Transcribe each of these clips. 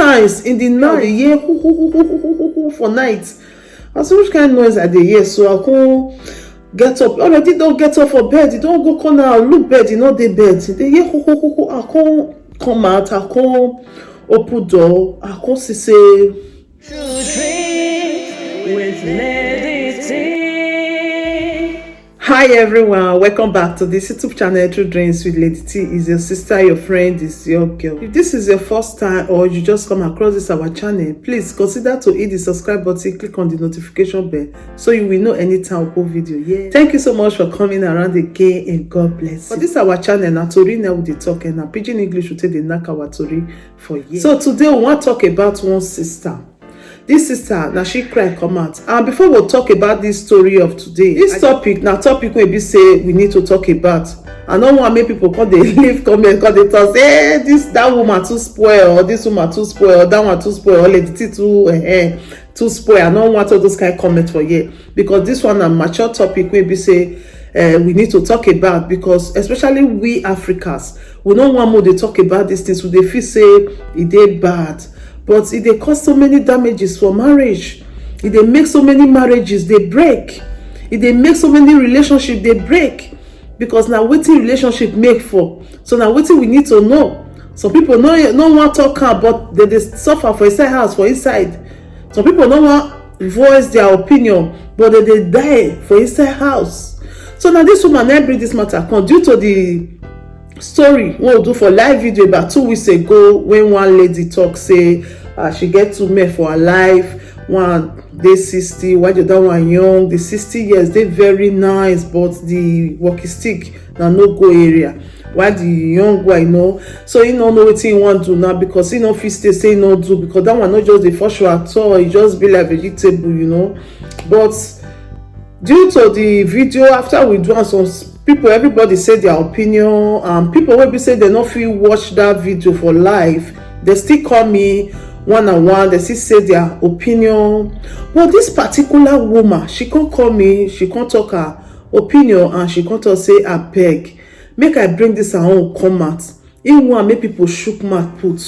sometimes in the night they hear hoo for night. I say which kind of noise I dey hear, so I come get up. Already don't get up for bed, you don't go corner look bed, you know dey bed. They hear hoo. I come out, I come open door, I come see say with Lady T. Hi everyone, welcome back to this YouTube channel, True Dreams with Lady T. Is your sister, your friend, is your girl. If this is your first time or you just come across this our channel, please consider to hit the subscribe button, click on the notification bell so you will know anytime we post video. Yeah. Thank you so much for coming around again and God bless you. For this our channel, na tori now we dey talk and na pidgin English we take dey knack our tori for you. So today we want to talk about one sister. This sister, now she cry come out. And before we talk about this story of today, this topic wey be say we need to talk about. I don't want make people come they leave comment, because they talk say, that woman too spoil, or this woman too spoil, or that one too spoil, or Lady T too spoil. I don't want all those kind of comments for you, because this one a mature topic wey be say we need to talk about, because especially we Africans, we don't want more they talk about these things. So they feel say it dey bad. But it dey cause so many damages for marriage. It dey make so many marriages they break. It dey make so many relationships they break. Because now wetin relationship make for. So now wetin we need to know. Some people no want talk about, they suffer for inside house, for inside. Some people no want voice their opinion, but they die for inside house. So now this woman now bring this matter come due to the story we do for live video about 2 weeks ago, when one lady talk say she get 2 men for her life. One dey 60, while the other one young. The 60 years they very nice, but the walking stick na no go area, while the young one so he no know wetin he want do now, because he no fit stay say he no do, because that one not just the for sure at all. He just be like vegetable, but due to the video after we do and some people, everybody say their opinion, and people will be say they not feel watch that video for live, they still call me one-on-one, they still say their opinion. But this particular woman, she can't call me, she can't talk her opinion, and she can't say I beg make I bring this her own comment. Even want make people shook mouth put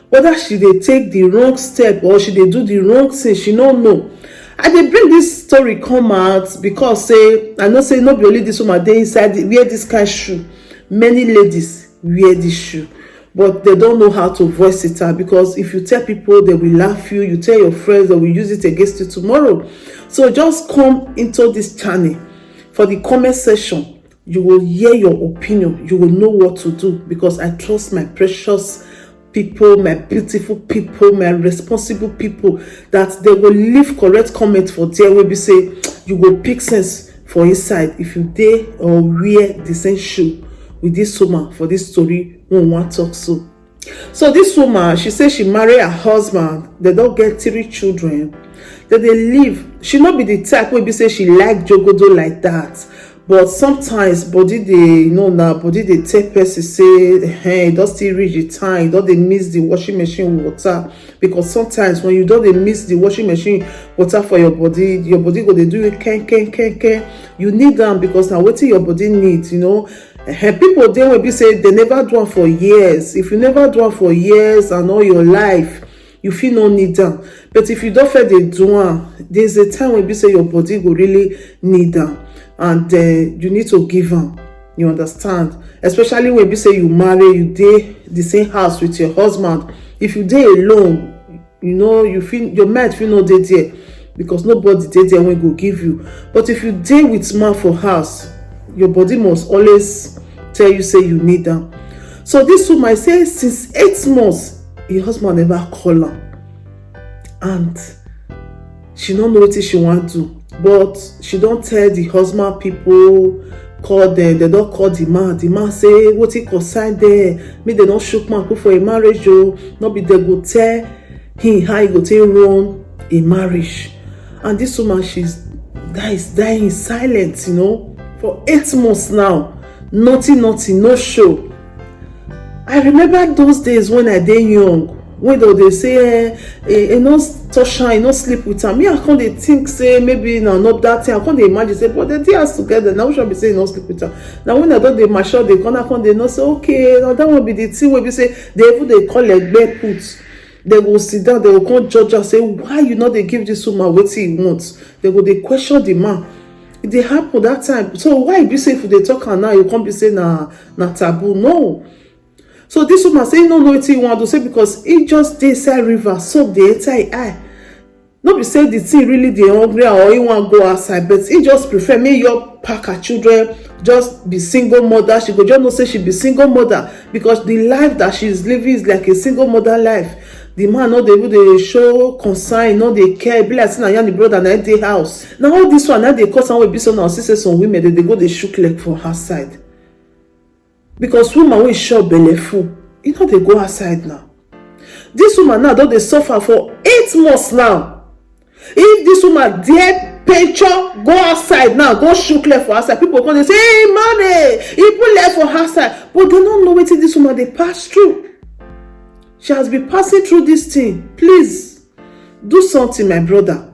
whether she dey take the wrong step or she dey do the wrong thing, she no know. I dey bring this story come out because say I know say no be only this woman dey inside wear this kind shoe. Many ladies wear this shoe, but they don't know how to voice it out, because if you tell people, they will laugh you tell your friends, they will use it against you tomorrow. So just come into this channel for the comment section. You will hear your opinion, you will know what to do, because I trust my precious people, my beautiful people, my responsible people, that they will leave correct comment for there will be say you will pick sense for inside if you dey or wear the same shoe with this woman for this story we want to talk. So this woman, she say she marry her husband, they don't get 3 children, that they live. She not be the type wey be say she like jogodo like that, but sometimes body dey now body dey tell person say hey, it does still reach the time, don't they miss the washing machine water, because sometimes when you don't miss the washing machine water for your body go dey do it ken. You need them, because now wetin your body needs, people they will be say they never do it for years. If you never do it for years and all your life, you feel no need them. But if you don't feel they do it, there's a time when you say your body will really need them, and you need to give them. You understand? Especially when you say you marry, you dey the same house with your husband. If you dey alone, you feel your mind feel no dey there, because nobody dey there when go give you. But if you dey with man for house, your body must always tell you say you need them. So this woman say since 8 months her husband never call her, and she don't know what she want to, but she don't tell the husband people, call them, they don't call the man say what he concern there, me they don't shook man put for a marriage, not be they go tell him how he go take run a marriage. And this woman, she's dying in silence, for 8 months now. Nothing, no show. I remember those days when I dey young, when they say no touch am, no sleep with am. Me, I can't think say maybe not that thing. I can't imagine say, but they us together. Now we should be saying no sleep with am. Now when I don't dey mature, they can't they not say okay. Now that one be the thing where we say they even they call it bed put. They will sit down, they will come judge and say, why you not dey give this woman wetin he wants? They go dey question the man. It dey happen that time. So why e be say if they talk am now, you come be say na taboo? No. So this woman say no know wetin he want to say because he just dey inside river, soap dey enter him eye. No be say the thing really dey hungry or he wan go outside, but he just prefer make you pack her children, just be single mother. She go just know say she be single mother because the life that she is living is like a single mother life. The man no dey even dey show concern, no dey care. Be like say na yarn the brother na dey house. Now all this one na dey cause am wey be so now see say some women they go dey shook leg for her side. Because woman wey short belle full, e no dey go outside now. This woman now don dey suffer for 8 months now. If this woman dare picture go outside now, go shook leg for outside, people come dey say, hey mommy, he put leg for her side. But they don't know wetin this woman dey pass through. She has been passing through this thing. Please do something, my brother.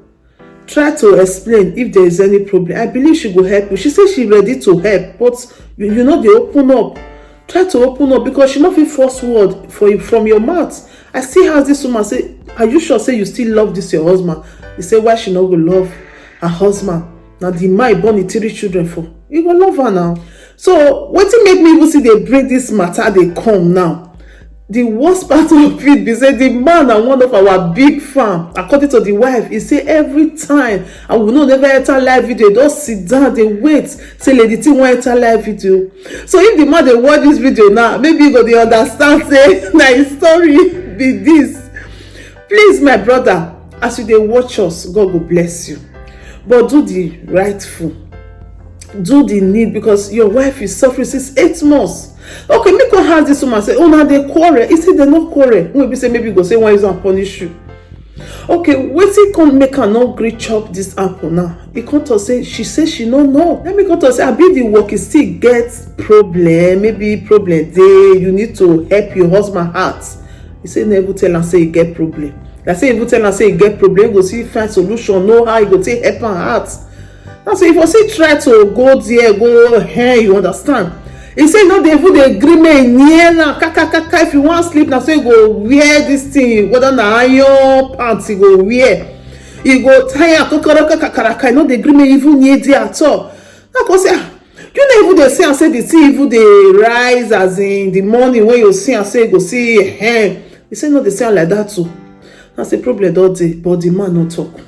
Try to explain if there is any problem. I believe she will help you. She says she's ready to help, but you know they open up. Try to open up because she not fit force word for you from your mouth. I see how this woman say, are you sure say you still love this your husband? He say why she not go love her husband? Now the man born 3 children for. You go love her now. So wetin make me even see they bring this matter they come now? The worst part of it be say the man na one of our big fan. According to the wife, he say every time I will not never enter live video, just sit down, they wait, say lady T wan enter live video. So if the man dey watch this video now, maybe you go dey understand say na his story be this. Please, my brother, as you dey watch us, God go bless you. But do the rightful, do the need, because your wife is suffering since 8 months. Okay, make her have this woman say, oh, now they quarrel. He say they not quarrel. Maybe say maybe go say why is not punish you. Okay, wetin come make her not gree chop this apple now? He come to say she say she no know. Let me come to say I be the work is still get problem. Maybe problem dey. You need to help your husband out. He say never tell her say you get problem. I say even tell her say you get problem, you go see find solution. Know how you go take help her out. Now so if you see try to go there, go here, you understand. He say no dey even dey gree me near now. Kaka if you want sleep now, so you go wear this thing, whether na iron pants you go wear. You go tie kakaraka. No dey gree me even near there at all. Now go say you no even dey see and say the thing even dey rise as in the morning when you see and say you go see hen. He say no dey say like that too. That's the problem all day, but the man no talk.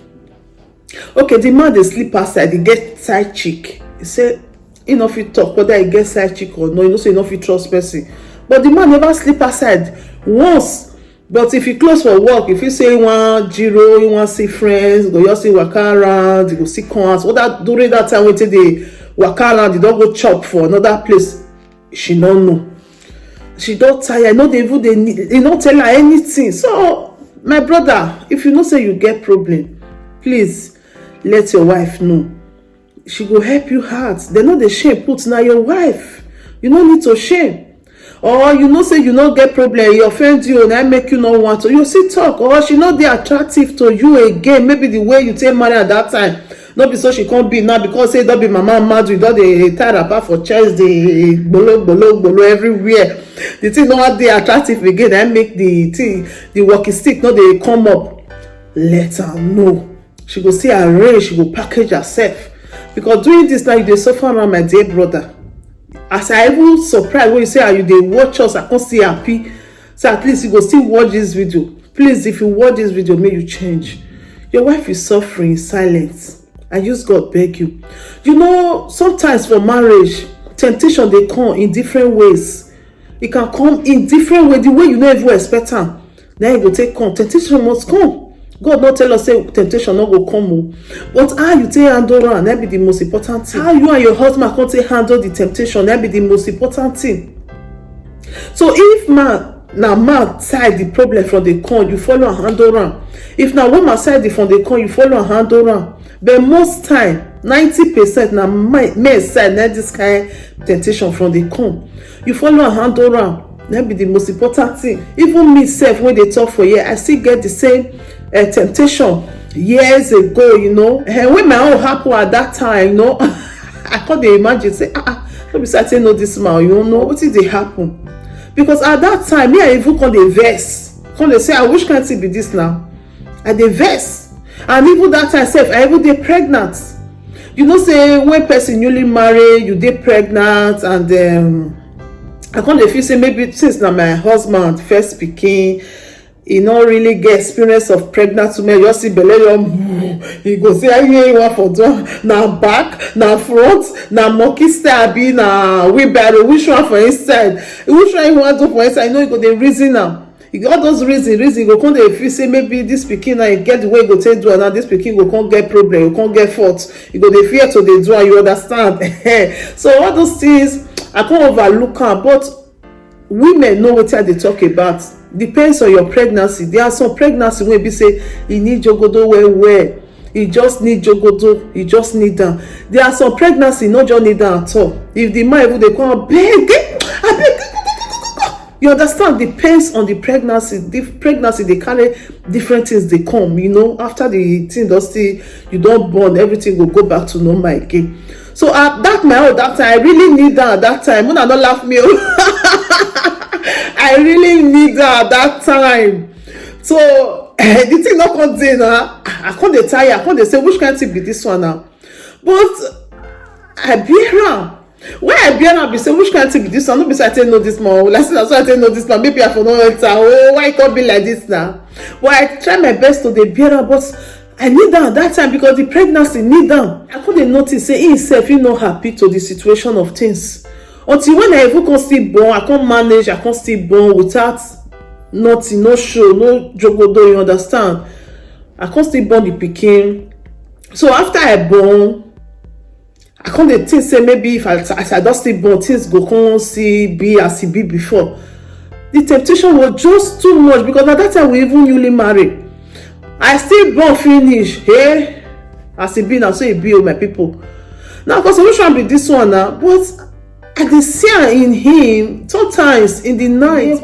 Okay, the man dey sleep outside, he get side chick. He say he no fit talk whether he get side chick or no. You know say he no fit trust person. But the man never sleep outside once. But if he close for work, if he say he want jiro, he want see friends, go just see waka around, he go see cons. Or that during that time when they waka around, they don't go chop for another place. She don't know. She don't tire. No, they don't tell her anything. So my brother, if you know say you get problem, please let your wife know. She go help you hard. They know the shame put now your wife. You no need to shame. Or you know say you no get problem, you offend you and I make you no want to. You see talk. Or she not dey attractive to you again. Maybe the way you take money at that time. Not be so she can't be now because say don't be mama mad. You don't dey tie apart for chest. They bolo everywhere. The thing not dey attractive again. I make the thing the walking stick not they come up. Let her know. She go see her range. She go package herself. Because doing this now you dey suffer around, my dear brother. As I even surprised when you say how you dey watch us, I can't see happy. So at least you go still watch this video. Please, if you watch this video, may you change. Your wife is suffering in silence. I use God beg you. You know, sometimes for marriage, temptation they come in different ways. It can come in different ways. The way you don't even expect them. Then it will take come. Temptation must come. God not tell us say temptation not go come. But how you take handle am, that be the most important thing. How you and your husband can take handle the temptation, that be the most important thing. So if man side the problem from the corn, you follow and handle am. If na woman side from the corn, you follow and handle am. But most time, 90% na men side na this kind temptation from the corn. You follow and handle am. That be the most important thing. Even me self, when they talk for years, I still get the same temptation years ago, you know. And when my own happen at that time, you know, I can't imagine say, let me say know this man, you don't know what did they happen. Because at that time, me I even come the verse come dey say, which kind thing be this now? I dey vex. And even that time sef, I even dey pregnant. You know say when person newly married, you dey pregnant, and I come dey feel say maybe since na my husband first pikin, he no really get experience of pregnant women. You just see belle, he go say, "How you want for do? Na back, na front, na monkey style, be na wheelbarrow. Which one for inside? Which one you want do for inside?" You know, you go dey reason now. You got those reason. Go come dey feel say maybe this pikin now get the way you go take do, and now this pikin go come get problem, you come get fault. You go dey fear to dey do, and you understand. So all those things I can't overlook am, but women know what I dey talk about. Depends on your pregnancy. There are some pregnancy wey be say you need jogodo well. You just need jogodo. You just need them. There are some pregnancy no just need them at all. If the man even dey come beg, you understand? Depends on the pregnancy. The pregnancy they carry different things. They come. You know, after the thing does still you don't born, everything will go back to normal again. So at that time, I really need that at that time. When I don't laugh me. I really need that at that time. So the thing not contain now. I can't dey tire. I can't dey say which kind of thing be this one now. But I bear am. When I bear am, be say which kind of thing be this one? No be say I tell know this more. Like say that's why I tell know this now. Maybe I for no enter. Oh, why it can't be like this now? But I try my best to dey bear am, but I need that at that time because the pregnancy need them. I couldn't notice say himself he not happy to the situation of things. Until when I even can still born, I can't manage, I can't still born without nothing, no show, no jogodo, you understand? I can't still born the pikin. So after I born, I can't think say maybe if I don't still born, things go come see be as it be before. The temptation was just too much because at that time we even newly married. I still born finish, hey, as it be now, so it be my people. Now, because which one be this one now? But I dey see in him sometimes in the night,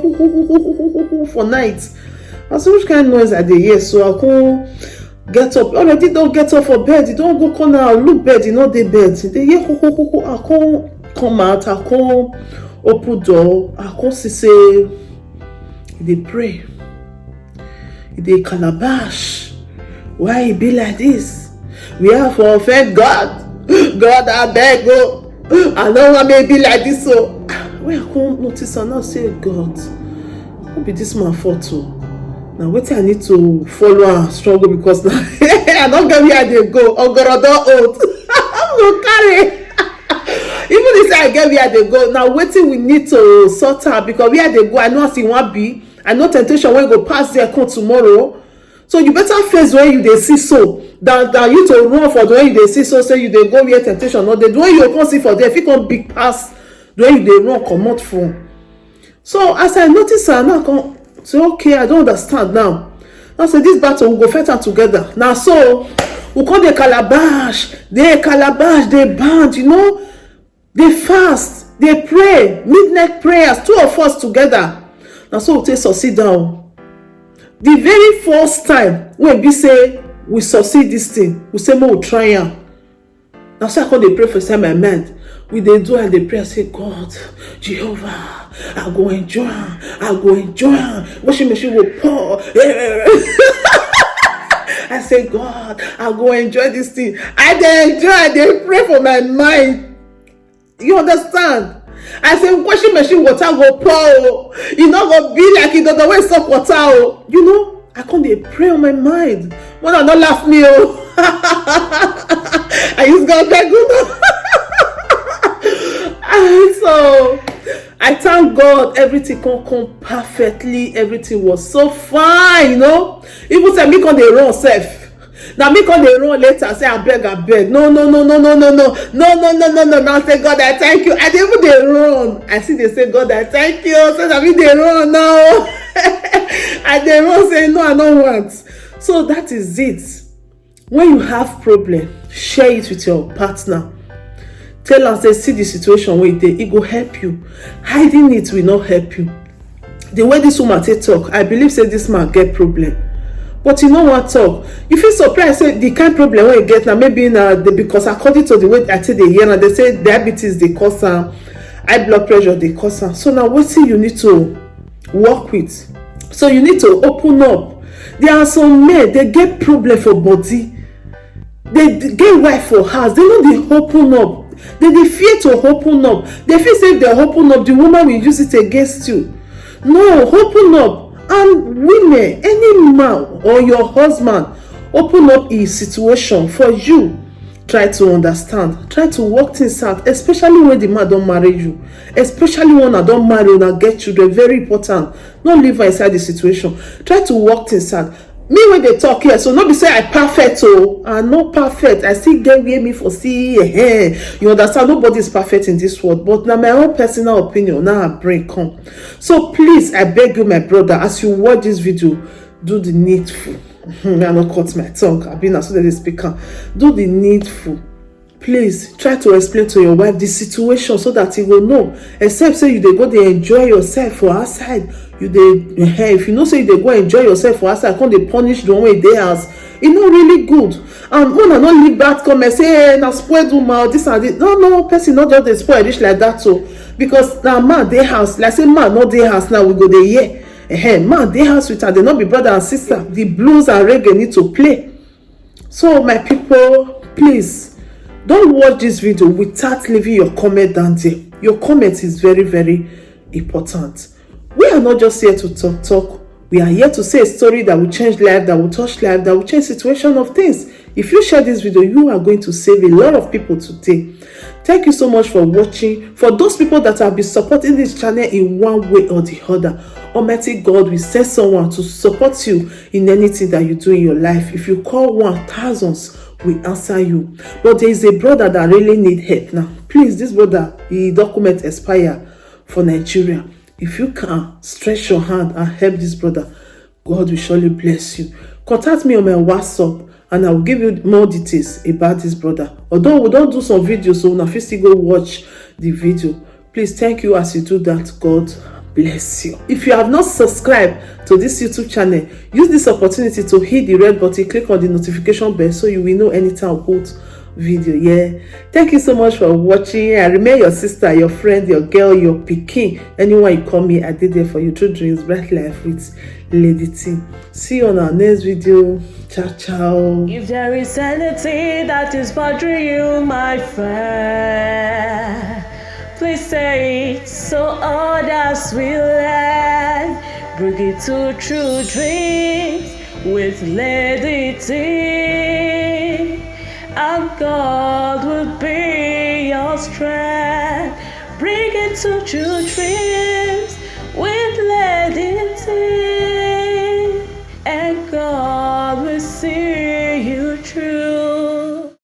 for night. I say which kind of noise I dey hear, so I can't get up. Already don't get up for bed. You don't go corner, look bed, you know the bed. They hear I can't come out, I can't open door, I can't say they pray. They calabash. Why it be like this? We have to offend God. God, I beg you. I know why may be like this. So when I come notice and now say, God, what be this man for too? Now wait till I need to follow and struggle because now I don't get where they go. Oh God, I don't old. I'm gonna carry. Even if I get where they go, now waiting we need to sort out because where they go, I know as you want be. I know temptation when you go pass there come tomorrow. So you better face where you they see so than you to run for the way you they see so say you they go where temptation not the way you can't see for there if you come big pass the way you they run come out from. So as I notice I now come say okay, I don't understand now. Now say this battle we go fight am together. Now so we call the calabash, they band, you know, they fast, they pray, midnight prayers, 2 of us together. Now so we take succeed down. The very first time when we say we succeed this thing, we say we'll try am. Now so I call the pray for my mind. We they do and they pray and say, God, Jehovah, I go enjoy am. I go enjoy am. Washing machine will pour. I say, God, I go enjoy this thing. I dey enjoy, I dey pray for my mind. You understand? I say washing machine water go pour oh. E no go be like e don't waste up water oh. You know, I can't dey pray on my mind. When I don't laugh me oh. I use God beg so I thank God everything come perfectly. Everything was so fine, you know. Even say me come dey run self. Now me come dey run later say I beg. No. Now say God I thank you. I dey even dey run. I see they say God I thank you. So that me dey run now. I dey run say no I don't want. So that is it. When you have problem, share it with your partner. Tell us say see the situation where it go help you. Hiding it will not help you. The way this woman take talk, I believe say this man get problem. But you know what talk? You feel surprised say the kind of problem when you get now maybe because according to the way I say they hear now they say diabetes they cause high blood pressure they cause. So now what see you need to work with. So you need to open up. There are some men, they get problem for body, they get wife for house, they no dey open up, they fear to open up. They feel say if they open up, the woman will use it against you. No, open up. And women, any man or your husband, open up his situation for you. Try to understand, try to work things out, especially when the man don marry you, especially when I don marry una get children. Very important. No leave her inside the situation. Try to work things out. Me when they talk here, so no be say I perfect. Oh, I'm not perfect. I still get where me for see. You understand? Nobody is perfect in this world, but now my own personal opinion now I bring come. So please, I beg you, my brother, as you watch this video, do the needful. I not cut my tongue. I've been as the speaker. Do the needful. Please try to explain to your wife the situation so that he will know. Except say you dey go dey enjoy yourself for outside. You dey if you know say you dey go enjoy yourself for outside, come dey punish the one wey dey house. E no really good. And when I not leave bad comment say hey, na spoiled woman this and this. No, person not just dey spoil reach like that. So because now man dey house, like say man not dey house now we go dey hear. Man dey house with her, they not be brother and sister. The blues and reggae need to play. So my people, please don't watch this video without leaving your comment down there. Your comment is very, very important. We are not just here to talk. We are here to say a story that will change life, that will touch life, that will change situation of things. If you share this video, you are going to save a lot of people today. Thank you so much for watching. For those people that have been supporting this channel in one way or the other, Almighty God will send someone to support you in anything that you do in your life. If you call one, thousands will answer you. But there is a brother that really need help now. Please, this brother, his document expire for Nigeria. If you can stretch your hand and help this brother, God will surely bless you. Contact me on my WhatsApp and I will give you more details about this brother. Although we don't do some videos, so now first go watch the video. Please, thank you as you do that. God bless you. If you have not subscribed to this YouTube channel, use this opportunity to hit the red button, click on the notification bell so you will know anytime I put video. Thank you so much for watching. I remain your sister, your friend, your girl, your pikin. Anyone you call me, I did there for you. True Dreams, Bright Life with Lady T. See you on our next video. Ciao, ciao. If there is anything that is bothering you, my friend, please say it so others will learn. Bring it to True Dreams with Lady T. And God will be your strength. Bring it to True Dreams with Lady T. And God will see you through.